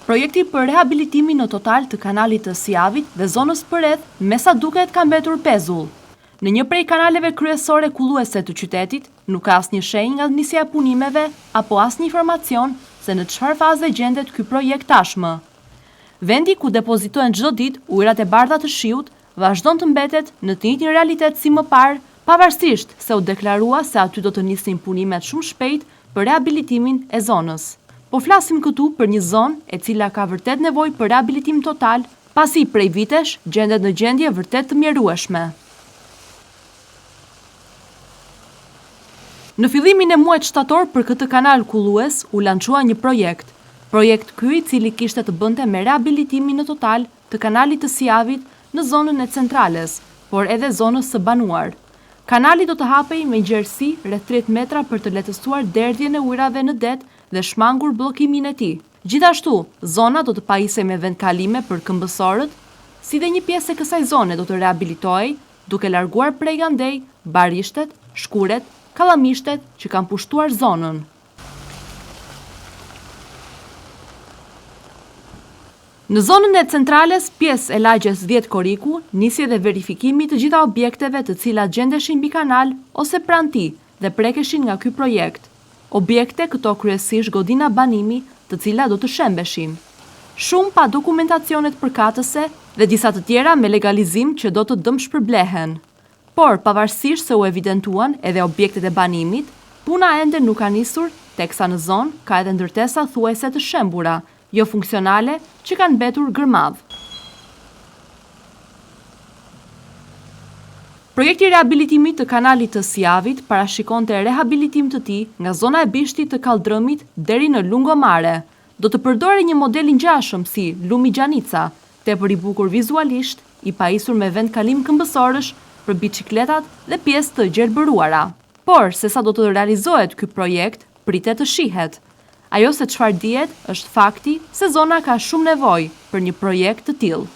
Projekti për rehabilitimin në total të kanalit të Siavit dhe zonës përreth me sa duket ka mbetur pezull. Në një prej kanaleve kryesore kulluese të qytetit, nuk ka asnjë shenjë nga nisja e punimeve apo asnjë informacion se në çfarë faze gjendet ky projekt tashmë. Vendi ku depozitohen çdo ditë ujërat e bardha të shiut vazhdon të mbetet në të njëjtin realitet si më parë, pavarësisht se u deklarua se aty do të nisin punimet shumë shpejt për rehabilitimin e zonës. Po flasim këtu për një zonë e cila ka vërtet nevojë për rehabilitim total, pasi prej vitesh gjendet në gjendje vërtet të mjerueshme. Në fillimin e muajit shtator për këtë kanal kullues u lançua një projekt. Projekt ky i cili kishte të bënte me rehabilitimin në total të kanalit të Siavit në zonën e centrales, por edhe zonës së banuar. Kanali do të hapej me gjerësi rreth 30 metra për të lehtësuar derdhjen e ujërave në det dhe shmangur bllokimin e tij. Gjithashtu, zona do të pajisej me vendkalime për këmbësorët, si dhe një pjesë e kësaj zone do të rehabilitohej, duke larguar prej andej barishtet, shkuret, kallamishtet që kanë pushtuar zonën. Në zonën e centrales, pjesë e lagjes 10 Koriku, nisi dhe verifikimi të gjitha objekteve të cilat gjendeshin mbi kanal ose pranë tij dhe prekeshin nga ky projekt. Objekte këto kryesisht godina banimi, të cilat do të shembeshin. Shumë pa dokumentacionet përkatëse dhe disa të tjera me legalizim që do të dëmshpërblehen. Por pavarësisht se u evidentuan edhe objektet e banimit, puna ende nuk ka nisur, teksa në zonë ka edhe ndërtesa thuajse të shembura, jo funksionale, që kanë mbetur gërmadh. Projekti i rehabilitimit të kanalit të Siavit parashikonte rehabilitim të tij nga zona e bishtit të Kaldrëmit deri në Lungomare. Do të përdorej një model i ngjashëm si Lumi Gjanica, tepër i bukur vizualisht, i pajisur me vendkalim këmbësorësh për biçikletat dhe pjesë të gjelbëruara. Por sesa do të realizohet ky projekt, pritet të shihet. Ajo se çfarë dihet është fakti se zona ka shumë nevojë për një projekt të tillë.